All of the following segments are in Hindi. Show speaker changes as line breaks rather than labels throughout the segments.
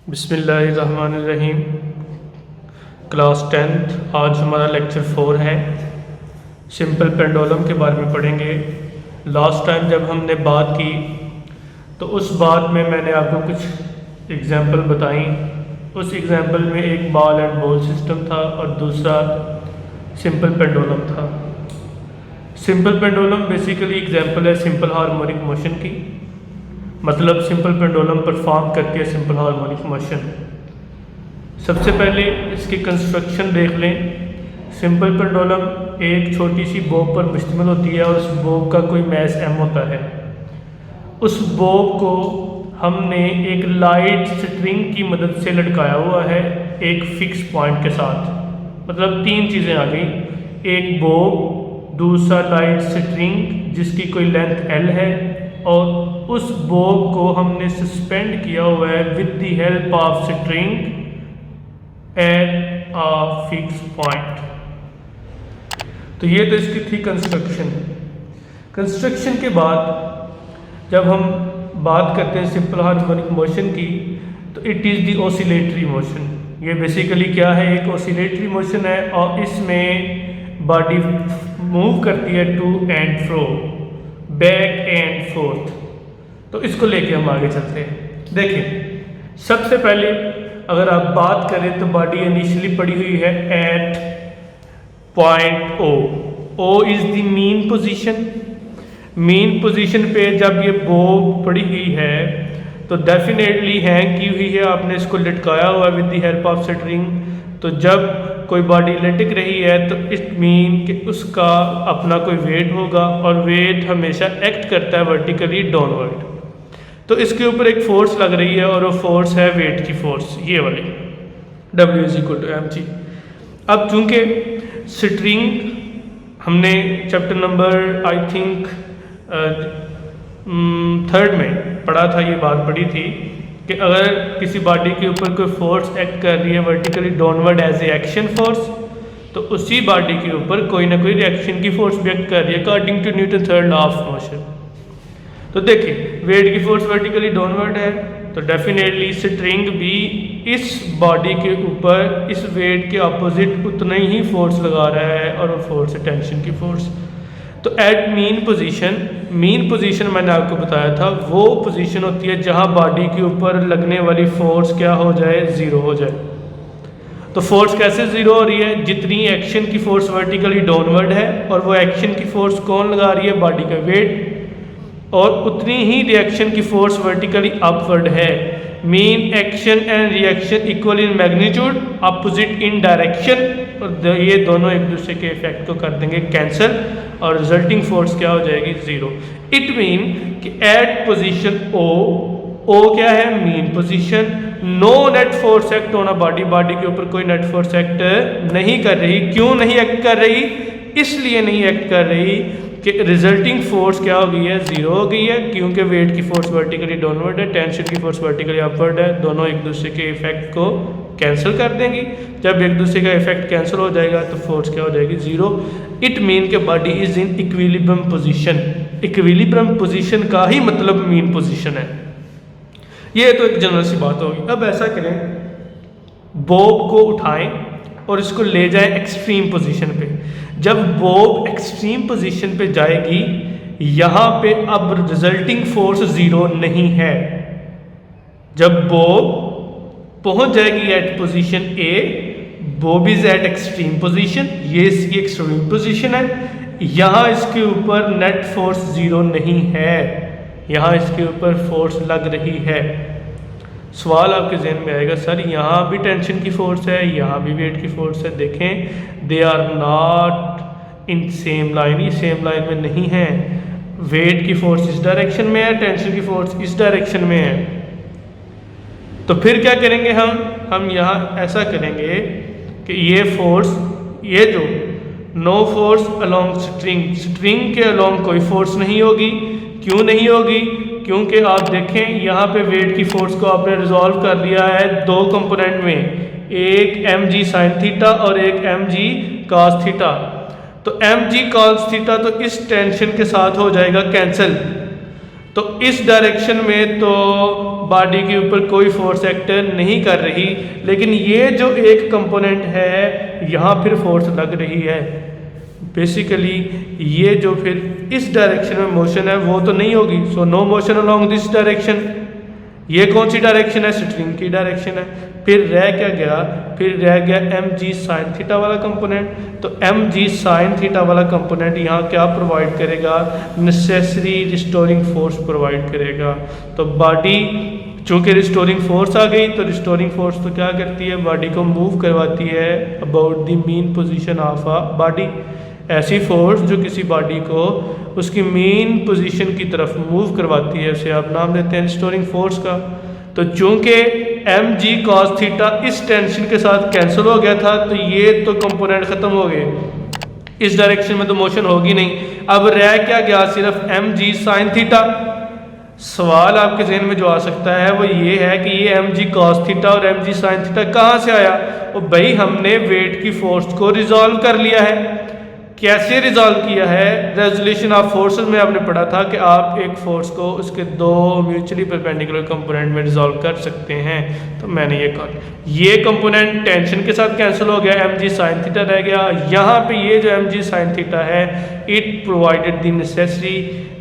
बिस्मिल्लाहिर्रहमानिर्रहीम। क्लास 10th आज हमारा लेक्चर 4 है। सिंपल पेंडुलम के बारे में पढ़ेंगे। लास्ट टाइम जब हमने बात की तो उस बात में मैंने आपको कुछ एग्जांपल बताई। उस एग्जांपल में एक बॉल एंड बॉल सिस्टम था और दूसरा सिंपल पेंडुलम था। सिंपल पेंडुलम बेसिकली एग्जांपल है सिंपल हार्मोनिक मोशन की, मतलब सिंपल पेंडुलम परफॉर्म करती है सिंपल हार्मोनिक मोशन। सबसे पहले इसकी कंस्ट्रक्शन देख लें। सिंपल पेंडुलम एक छोटी सी बॉब पर मुश्तमिल होती है और उस बॉब का कोई मैस m होता है। उस बॉब को हमने एक लाइट स्ट्रिंग की मदद से लटकाया हुआ है एक फिक्स पॉइंट के साथ। मतलब तीन चीज़ें आ गई, एक बॉब, दूसरा लाइट स्ट्रिंग जिसकी कोई लेंथ l है, और उस बॉब को हमने सस्पेंड किया हुआ है with the help of string at a fix point. तो ये तो इसकी थी कंस्ट्रक्शन। कंस्ट्रक्शन के बाद जब हम बात करते हैं सिंपल हार्मोनिक मोशन की, तो it is the oscillatory motion. ये बेसिकली क्या है, एक ऑसिलेटरी मोशन है और इसमें बॉडी मूव करती है to and fro, back and forth. तो इसको लेके हम आगे चलते हैं। देखिए, सबसे पहले अगर आप बात करें तो बॉडी इनिशियली पड़ी हुई है at point O। O is the mean position. Mean position पे जब ये बॉब पड़ी हुई है तो डेफिनेटली हैंग की हुई है, आपने इसको लटकाया हुआ with the help of string. तो जब कोई बॉडी लटक रही है तो इट मीन कि उसका अपना कोई वेट होगा और वेट हमेशा एक्ट करता है वर्टिकली डाउनवर्ड। तो इसके ऊपर एक फोर्स लग रही है और वो फोर्स है वेट की फोर्स, ये वाली W=mg। अब चूंकि स्ट्रिंग हमने chapter number I think 3rd में पढ़ा था, ये बात पढ़ी थी कि अगर किसी बॉडी के ऊपर कोई फोर्स एक्ट कर रही है vertically downward as a action force, तो उसी बॉडी के ऊपर कोई ना कोई रिएक्शन की फोर्स भी एक्ट कर रही है according to Newton third law of motion. तो देखिए, वेट की फोर्स वर्टिकली डाउनवर्ड है तो डेफिनेटली स्ट्रिंग भी इस बॉडी के ऊपर इस वेट के अपोजिट उतना ही फोर्स लगा रहा है और वो फोर्स है टेंशन की फोर्स। तो एट मीन पोजीशन मैंने आपको बताया था वो पोजीशन होती है जहां बॉडी के ऊपर लगने वाली फोर्स क्या हो जाए, ज़ीरो हो जाए। तो फोर्स कैसे ज़ीरो हो रही है, जितनी एक्शन की फोर्स वर्टिकली डाउनवर्ड है और वो एक्शन की फोर्स कौन लगा रही है, बॉडी का वेट, और उतनी ही रिएक्शन की फोर्स वर्टिकली अपवर्ड है। Mean action and reaction equal in magnitude, opposite in direction, और ये दोनों एक दूसरे के इफेक्ट को कर देंगे कैंसिल और रिजल्टिंग फोर्स क्या हो जाएगी, ज़ीरो। इट मीन कि एट पोजीशन O क्या है, mean position, no net force act होना बॉडी के ऊपर कोई नेट फोर्स एक्ट नहीं कर रही। क्यों नहीं एक्ट कर रही, इसलिए नहीं एक्ट कर रही कि रिजल्टिंग फोर्स क्या हो गई है, ज़ीरो हो गई है, क्योंकि वेट की फोर्स वर्टिकली डाउनवर्ड है, टेंशन की फोर्स वर्टिकली अपवर्ड है, दोनों एक दूसरे के इफेक्ट को कैंसिल कर देंगी। जब एक दूसरे का इफेक्ट कैंसिल हो जाएगा तो फोर्स क्या हो जाएगी, ज़ीरो। इट मीन के body is in equilibrium position. Equilibrium position का ही मतलब मीन पोजीशन है। ये तो एक जनरल सी बात होगी। अब ऐसा करें, बॉब को उठाएं और इसको ले जाएं एक्सट्रीम पोजीशन पे। जब बॉब एक्सट्रीम पोजीशन पे जाएगी, यहाँ पे अब रिजल्टिंग फोर्स ज़ीरो नहीं है। जब बॉब पहुंच जाएगी at position A, bob is at extreme position, ये इसकी एक्सट्रीम पोजीशन है, यहाँ इसके ऊपर नेट फोर्स ज़ीरो नहीं है, यहाँ इसके ऊपर फोर्स लग रही है। सवाल आपके जहन में आएगा, सर यहाँ भी टेंशन की फोर्स है, यहाँ भी वेट की फोर्स है। देखें, they are not in same line, ये सेम लाइन में नहीं है। वेट की फोर्स इस डायरेक्शन में है, टेंशन की फोर्स इस डायरेक्शन में है। तो फिर क्या करेंगे हम यहाँ ऐसा करेंगे कि ये फोर्स, ये जो नो फोर्स अलोंग स्ट्रिंग के अलोंग कोई फोर्स नहीं होगी। क्यों नहीं होगी, क्योंकि आप देखें यहाँ पे वेट की फोर्स को आपने रिजॉल्व कर लिया है दो कंपोनेंट में, एक mg sin थीटा और एक mg cos थीटा। तो mg cos थीटा तो इस टेंशन के साथ हो जाएगा कैंसिल। तो इस डायरेक्शन में तो बॉडी के ऊपर कोई फोर्स एक्ट नहीं कर रही, लेकिन ये जो एक कंपोनेंट है यहाँ फिर फोर्स लग रही है। बेसिकली ये जो फिर इस डायरेक्शन में मोशन है वो तो नहीं होगी, so no motion along this direction. ये कौन सी डायरेक्शन है? स्ट्रिंग की डायरेक्शन है। फिर रह क्या गया? फिर रह गया एम जी साइन थीटा वाला कंपोनेंट। तो एम जी साइन थीटा वाला कंपोनेंट यहाँ क्या प्रोवाइड करेगा? नेसेसरी रिस्टोरिंग फोर्स प्रोवाइड करेगा। तो बॉडी चूँकि रिस्टोरिंग फोर्स आ गई, तो रिस्टोरिंग फोर्स तो क्या करती है? बॉडी को मूव करवाती है about the mean position of a body. ऐसी फोर्स जो किसी बॉडी को उसकी मेन पोजीशन की तरफ मूव करवाती है, उसे आप नाम देते हैं रिस्टोरिंग फोर्स का। तो चूंकि एम जी कॉस थीटा इस टेंशन के साथ कैंसिल हो गया था, तो ये तो कंपोनेंट खत्म हो गए, इस डायरेक्शन में तो मोशन होगी नहीं। अब रह क्या गया? सिर्फ एम जी साइन थीटा। सवाल आपके जहन में जो आ सकता है वो ये है कि ये एम जी कॉस थीटा और एम जी साइन थीटा कहाँ से आया? वो भाई हमने वेट की फोर्स को रिजॉल्व कर लिया है। कैसे रिजॉल्व किया है? रेजोल्यूशन ऑफ फोर्सेस में आपने पढ़ा था कि आप एक फोर्स को उसके दो म्यूचुअली परपेंडिकुलर कंपोनेंट में रिजॉल्व कर सकते हैं। तो मैंने ये कहा, ये कंपोनेंट टेंशन के साथ कैंसिल हो गया, एम जी साइन थीटा रह गया। यहाँ पे ये जो एम जी साइन थीटा है, it provided the necessary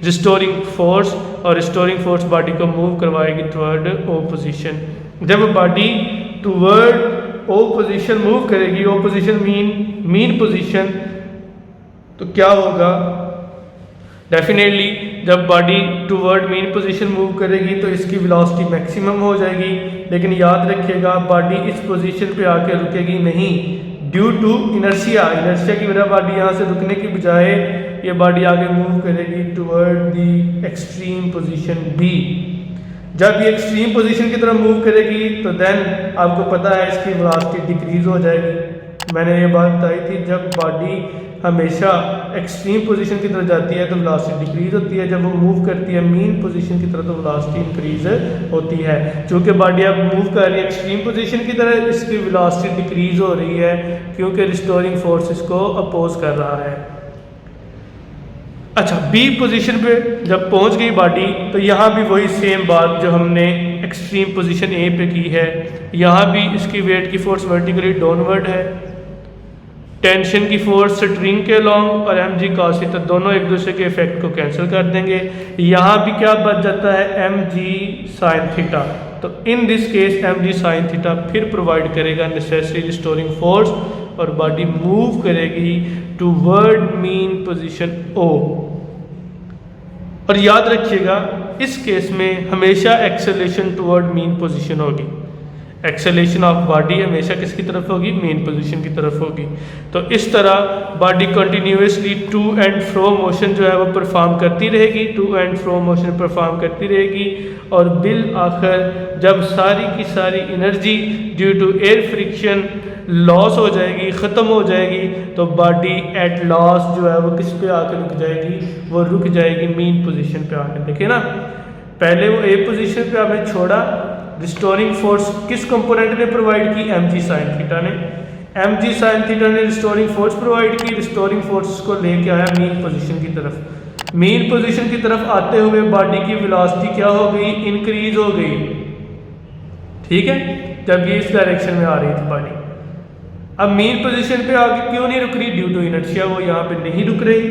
restoring force, और रिस्टोरिंग फोर्स बॉडी को मूव करवाएगी टुवर्ड ओ पोजीशन। जब बॉडी टुवर्ड ओ पोजीशन मूव करेगी, ओ पोजीशन मीन पोजीशन, तो क्या होगा? डेफिनेटली जब body toward mean position move करेगी तो इसकी वेलोसिटी मैक्सिमम हो जाएगी। लेकिन याद रखिएगा, बॉडी इस पोजीशन पे आके रुकेगी नहीं, ड्यू टू इनर्शिया। इनर्शिया की वजह बॉडी यहाँ से रुकने की बजाय ये बॉडी आगे मूव करेगी toward the extreme position B. जब ये एक्सट्रीम पोजीशन की तरफ मूव करेगी तो देन आपको पता है इसकी वेलोसिटी डिक्रीज हो जाएगी। मैंने ये बात बताई थी, जब बॉडी हमेशा एक्सट्रीम पोजीशन की तरफ जाती है तो वेलोसिटी डिक्रीज होती है, जब वो मूव करती है मीन पोजीशन की तरफ तो वेलोसिटी इंक्रीज होती है। चूँकि बॉडी अब मूव कर रही है एक्सट्रीम पोजीशन की तरफ, इसकी वेलोसिटी डिक्रीज हो रही है क्योंकि रिस्टोरिंग फोर्स इसको अपोज कर रहा है। अच्छा, बी पोजीशन पे जब पहुंच गई बॉडी, तो यहाँ भी वही सेम बात जो हमने एक्सट्रीम पोजीशन ए पे की है, यहाँ भी इसकी वेट की फोर्स वर्टिकली डाउनवर्ड है। टेंशन की फोर्स स्ट्रिंग के लॉन्ग और एम जी कॉस थीटा दोनों एक दूसरे के इफेक्ट को कैंसिल कर देंगे। यहाँ भी क्या बच जाता है? एम जी साइन थीटा। तो in this case M ji sine theta फिर प्रोवाइड करेगा नेसेसरी रिस्टोरिंग फोर्स और बॉडी मूव करेगी टुवर्ड मीन पोजीशन ओ। और याद रखिएगा, इस केस में हमेशा एक्सेलरेशन टुवर्ड मीन पोजीशन होगी। एक्सेलेरेशन ऑफ बॉडी हमेशा किसकी तरफ होगी? मेन पोजीशन की तरफ होगी। तो इस तरह body continuously to and fro motion जो है वो परफॉर्म करती रहेगी, to and fro motion perform करती रहेगी, और बिल आखिर जब सारी की सारी energy due to air friction loss हो जाएगी, ख़त्म हो जाएगी, तो बॉडी एट लॉस जो है वो किस पे आकर रुक जाएगी? वो रुक जाएगी मीन पोजीशन पे आकर। देखिए ना, पहले वो ए पोजीशन पे आपने छोड़ा, रिस्टोरिंग फोर्स किस कंपोनेंट ने प्रोवाइड की? एम जी साइन थीटा ने। एम जी साइन थीटा ने रिस्टोरिंग फोर्स प्रोवाइड की, रिस्टोरिंग फोर्स को लेके आया मीन पोजीशन की तरफ। मीन पोजीशन की तरफ आते हुए बॉडी की वेलोसिटी क्या हो गई? इंक्रीज हो गई। ठीक है, जब ये इस डायरेक्शन में आ रही थी बॉडी। अब मीन पोजीशन पे आगे क्यों नहीं रुक रही? ड्यू टू इनर्शिया वो यहाँ पे नहीं रुक रही।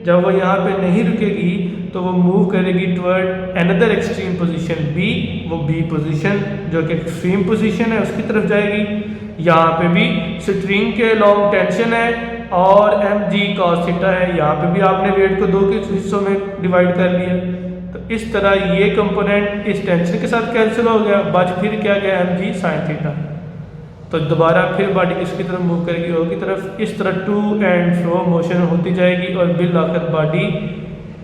जब वो यहाँ पे नहीं रुकेगी तो वो मूव करेगी toward another extreme position B, वो बी पोजीशन जो कि एक्सट्रीम पोजीशन है उसकी तरफ जाएगी। यहाँ पे भी स्ट्रिंग के लॉन्ग टेंशन है और एम जी कॉस थीटा है, यहाँ पे भी आपने वेट को दो के हिस्सों में डिवाइड कर लिया। तो इस तरह ये कंपोनेंट इस टेंशन के साथ कैंसिल हो गया, बच फिर क्या गया? एम जी साइन थीटा। तो दोबारा फिर बॉडी किसकी तरफ मूव करेगी? ओ की तरफ। इस तरह टू एंड फ्रो मोशन होती जाएगी और बिल आकर बॉडी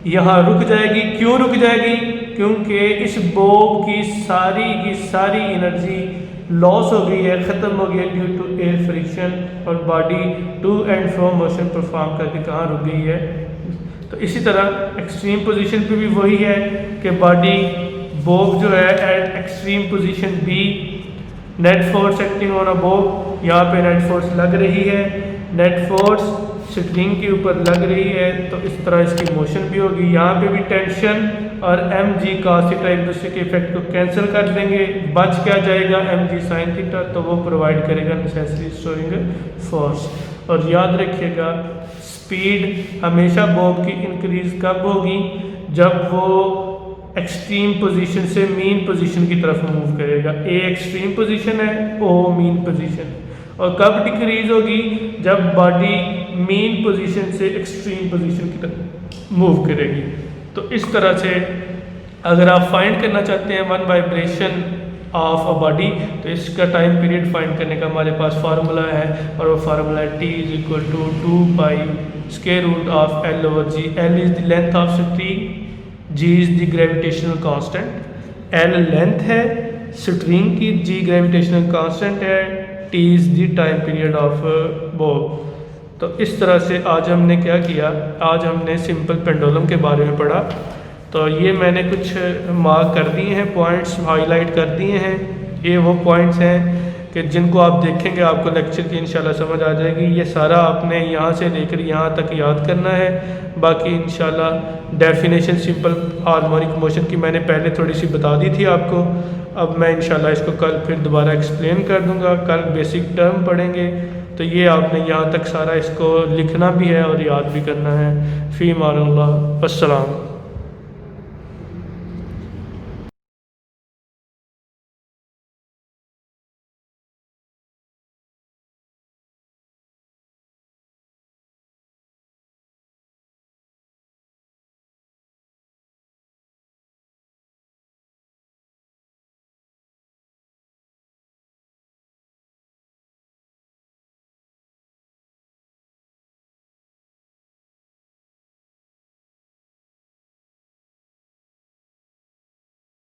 यहाँ रुक जाएगी। क्यों रुक जाएगी? क्योंकि इस बॉब की सारी एनर्जी लॉस हो गई है, ख़त्म हो गई है ड्यू टू एयर फ्रिक्शन, और body to and fro motion perform करके कहाँ रुक गई है? तो इसी तरह एक्सट्रीम पोजीशन पे भी वही है कि बॉडी बॉब जो है at extreme position B, net force acting on a bob, यहाँ पे नेट फोर्स लग रही है, नेट फोर्स स्ट्रिंग के ऊपर लग रही है, तो इस तरह इसकी मोशन भी होगी। यहाँ पे भी टेंशन और एम जी cos थीटा एक दूसरे के इफेक्ट को कैंसिल कर देंगे, बच क्या जाएगा एम जी साइन थीटा, तो वो प्रोवाइड करेगा नेसेसरी स्टोरिंग फोर्स। और याद रखिएगा स्पीड हमेशा बॉब की इंक्रीज कब होगी, जब वो एक्सट्रीम पोजीशन से मीन पोजीशन की तरफ मूव करेगा। ए एक्सट्रीम पोजीशन है, ओ मीन पोजीशन। और कब डिक्रीज होगी, जब बॉडी मीन पोजीशन से एक्सट्रीम पोजीशन की तरफ मूव करेगी। तो इस तरह से अगर आप फाइंड करना चाहते हैं one vibration of a body, तो इसका टाइम पीरियड फाइंड करने का हमारे पास फार्मूला है, और वो फार्मूला है T is equal to 2 pi square root of L over G। L is the length of string, G is the gravitational constant. L length है स्ट्रिंग की, G ग्रेविटेशनल कांस्टेंट है, T is the time period of bob. तो इस तरह से आज हमने क्या किया, आज हमने सिंपल पेंडुलम के बारे में पढ़ा। तो ये मैंने कुछ मार्क कर दिए हैं, पॉइंट्स हाईलाइट कर दिए हैं। ये वो पॉइंट्स हैं कि जिनको आप देखेंगे आपको लेक्चर की इंशाल्लाह समझ आ जाएगी। ये सारा आपने यहाँ से लेकर यहाँ तक याद करना है। बाकी इंशाल्लाह डेफिनेशन सिंपल हार्मोनिक मोशन की मैंने पहले थोड़ी सी बता दी थी आपको। अब मैं इंशाल्लाह इसको कल फिर दोबारा एक्सप्लेन कर दूँगा। कल बेसिक टर्म पढ़ेंगे, तो ये आपने यहाँ तक सारा इसको लिखना भी है और याद भी करना है। फ़ी मानल्लाह, अस्सलाम।